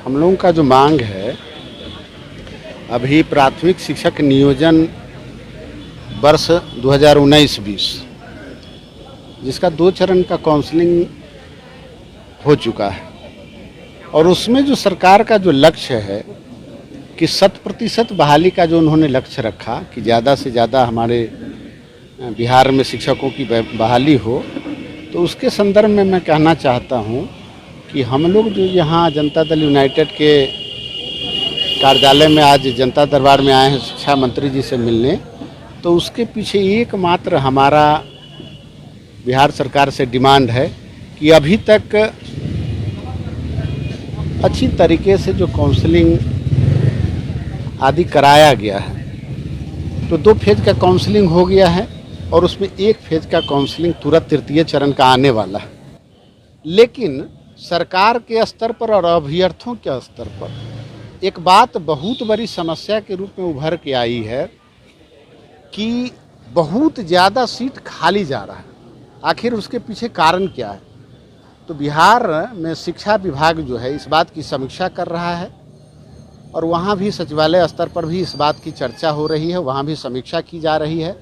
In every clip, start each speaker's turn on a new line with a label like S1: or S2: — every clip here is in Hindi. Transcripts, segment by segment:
S1: हम लोगों का जो मांग है, अभी प्राथमिक शिक्षक नियोजन वर्ष 2019-20 जिसका 2 चरण का काउंसलिंग हो चुका है और उसमें जो सरकार का जो लक्ष्य है कि 100% बहाली का जो उन्होंने लक्ष्य रखा कि ज़्यादा से ज़्यादा हमारे बिहार में शिक्षकों की बहाली हो, तो उसके संदर्भ में मैं कहना चाहता हूं कि हम लोग जो यहाँ जनता दल यूनाइटेड के कार्यालय में आज जनता दरबार में आए हैं शिक्षा मंत्री जी से मिलने, तो उसके पीछे एकमात्र हमारा बिहार सरकार से डिमांड है कि अभी तक अच्छी तरीके से जो काउंसलिंग आदि कराया गया है, तो 2 फेज का काउंसलिंग हो गया है और उसमें 1 फेज का काउंसलिंग तुरंत तृतीय चरण का आने वाला है। लेकिन सरकार के स्तर पर और अभ्यर्थियों के स्तर पर एक बात बहुत बड़ी समस्या के रूप में उभर के आई है कि बहुत ज़्यादा सीट खाली जा रहा है। आखिर उसके पीछे कारण क्या है? तो बिहार में शिक्षा विभाग जो है इस बात की समीक्षा कर रहा है और वहाँ भी सचिवालय स्तर पर भी इस बात की चर्चा हो रही है, वहाँ भी समीक्षा की जा रही है।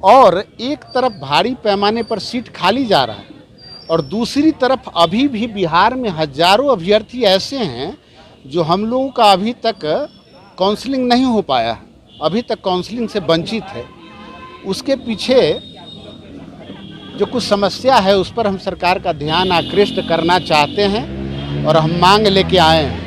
S1: और एक तरफ भारी पैमाने पर सीट खाली जा रहा है और दूसरी तरफ अभी भी बिहार में हजारों अभ्यर्थी ऐसे हैं जो हम लोगों का अभी तक काउंसलिंग नहीं हो पाया, अभी तक काउंसलिंग से वंचित है। उसके पीछे जो कुछ समस्या है उस पर हम सरकार का ध्यान आकृष्ट करना चाहते हैं और हम मांग लेके आए हैं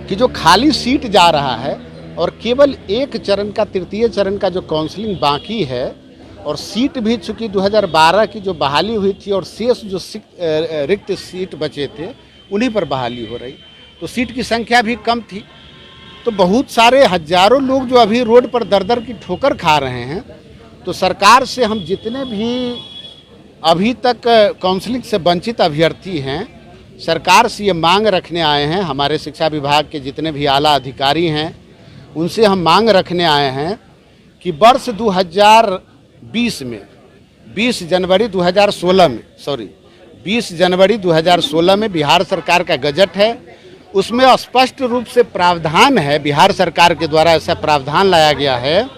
S1: कि जो खाली सीट जा रहा है और केवल 1 चरण का तृतीय चरण का जो काउंसलिंग बाकी है और सीट भी चूँकि 2012 की जो बहाली हुई थी और शेष जो रिक्त सीट बचे थे उन्हीं पर बहाली हो रही, तो सीट की संख्या भी कम थी। तो बहुत सारे हजारों लोग जो अभी रोड पर दर-दर की ठोकर खा रहे हैं, तो सरकार से हम जितने भी अभी तक काउंसलिंग से वंचित अभ्यर्थी हैं, सरकार से ये मांग रखने आए हैं। हमारे शिक्षा विभाग के जितने भी आला अधिकारी हैं उनसे हम मांग रखने आए हैं कि वर्ष 2020 में 20 जनवरी 2016 में बिहार सरकार का गजट है, उसमें स्पष्ट रूप से प्रावधान है, बिहार सरकार के द्वारा ऐसा प्रावधान लाया गया है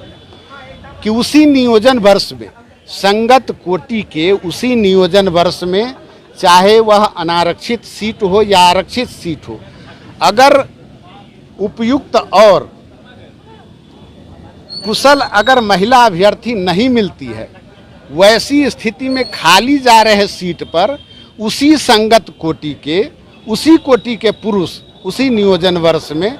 S1: कि उसी नियोजन वर्ष में संगत कोटि के उसी नियोजन वर्ष में चाहे वह अनारक्षित सीट हो या आरक्षित सीट हो, अगर उपयुक्त और कुशल अगर महिला अभ्यर्थी नहीं मिलती है, वैसी स्थिति में खाली जा रहे सीट पर उसी संगत कोटि के उसी कोटि के पुरुष उसी नियोजन वर्ष में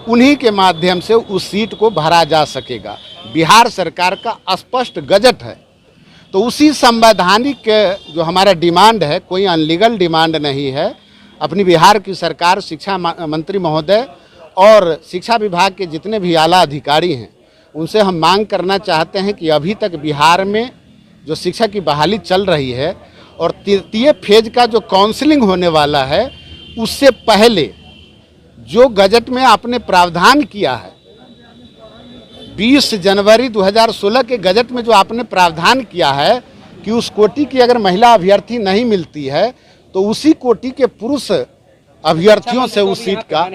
S1: उन्हीं के माध्यम से उस सीट को भरा जा सकेगा। बिहार सरकार का स्पष्ट गजट है। तो उसी संवैधानिक जो हमारा डिमांड है, कोई अनलीगल डिमांड नहीं है, अपनी बिहार की सरकार, शिक्षा मंत्री महोदय और शिक्षा विभाग के जितने भी आला अधिकारी हैं उनसे हम मांग करना चाहते हैं कि अभी तक बिहार में जो शिक्षा की बहाली चल रही है और तृतीय फेज का जो काउंसलिंग होने वाला है उससे पहले जो गजट में आपने प्रावधान किया है, 20 जनवरी 2016 के गजट में जो आपने प्रावधान किया है कि उस कोटि की अगर महिला अभ्यर्थी नहीं मिलती है तो उसी कोटि के पुरुष अभ्यर्थियों से उस सीट का,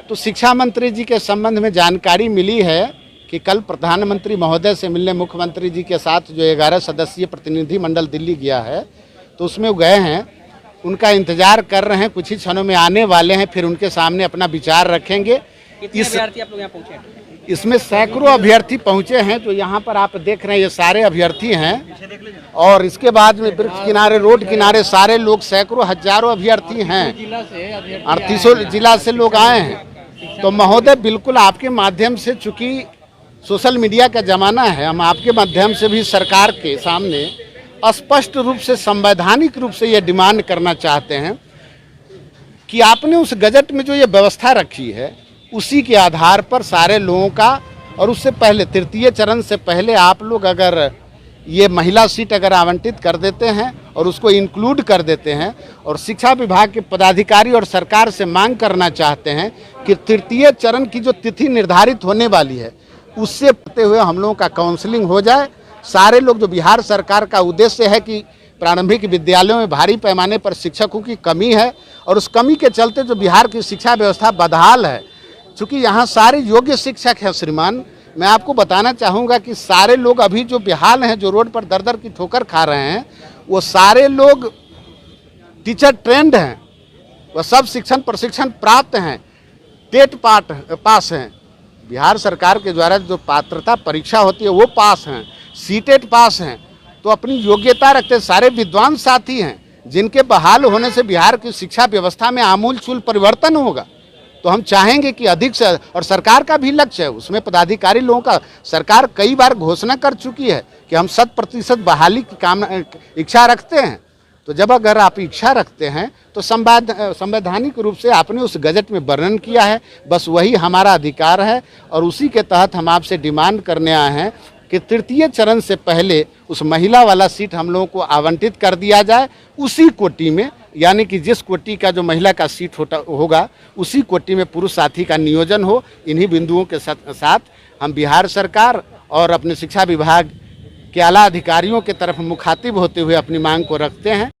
S1: तो शिक्षा मंत्री जी के संबंध में जानकारी मिली है कि कल प्रधानमंत्री महोदय से मिलने मुख्यमंत्री जी के साथ जो 11 सदस्यीय प्रतिनिधि मंडल दिल्ली गया है, तो उसमें वो गए हैं, उनका इंतजार कर रहे हैं, कुछ ही क्षणों में आने वाले हैं, फिर उनके सामने अपना विचार रखेंगे। इसमें सैकड़ों अभ्यर्थी पहुंचे हैं, जो यहाँ पर आप देख रहे हैं ये सारे अभ्यर्थी हैं और इसके बाद में वृक्ष किनारे, रोड किनारे सारे लोग, सैकड़ों हजारों अभ्यर्थी हैं, 38 जिला से लोग आए हैं। तो महोदय, बिल्कुल आपके माध्यम से, चूँकि सोशल मीडिया का ज़माना है, हम आपके माध्यम से भी सरकार के सामने स्पष्ट रूप से, संवैधानिक रूप से ये डिमांड करना चाहते हैं कि आपने उस गजट में जो ये व्यवस्था रखी है उसी के आधार पर सारे लोगों का, और उससे पहले तृतीय चरण से पहले आप लोग अगर ये महिला सीट अगर आवंटित कर देते हैं और उसको इंक्लूड कर देते हैं, और शिक्षा विभाग के पदाधिकारी और सरकार से मांग करना चाहते हैं कि तृतीय चरण की जो तिथि निर्धारित होने वाली है उससे पहले हुए हम लोगों का काउंसलिंग हो जाए। सारे लोग, जो बिहार सरकार का उद्देश्य है कि प्रारंभिक विद्यालयों में भारी पैमाने पर शिक्षकों की कमी है और उस कमी के चलते जो बिहार की शिक्षा व्यवस्था बदहाल है। चूँकि यहाँ सारे योग्य शिक्षक हैं श्रीमान, मैं आपको बताना चाहूँगा कि सारे लोग अभी जो बेहाल हैं, जो रोड पर दर दर की ठोकर खा रहे हैं, वो सारे लोग टीचर ट्रेंड हैं, वह सब शिक्षण प्रशिक्षण प्राप्त हैं, टेट पास हैं, बिहार सरकार के द्वारा जो पात्रता परीक्षा होती है वो पास हैं, सीटेट पास हैं, तो अपनी योग्यता रखते सारे विद्वान साथी हैं, जिनके बहाल होने से बिहार की शिक्षा व्यवस्था में आमूलचूल परिवर्तन होगा। तो हम चाहेंगे कि अधिक से, और सरकार का भी लक्ष्य है, उसमें पदाधिकारी लोगों का, सरकार कई बार घोषणा कर चुकी है कि हम 100% बहाली की इच्छा रखते हैं। तो जब अगर आप इच्छा रखते हैं तो संवैधानिक रूप से आपने उस गजट में वर्णन किया है, बस वही हमारा अधिकार है और उसी के तहत हम आपसे डिमांड करने आए हैं कि तृतीय चरण से पहले उस महिला वाला सीट हम लोगों को आवंटित कर दिया जाए, उसी कोटि में, यानी कि जिस कोटि का जो महिला का सीट होगा उसी कोटि में पुरुष साथी का नियोजन हो। इन्हीं बिंदुओं के साथ हम बिहार सरकार और अपने शिक्षा विभाग के आला अधिकारियों के तरफ मुखातिब होते हुए अपनी मांग को रखते हैं।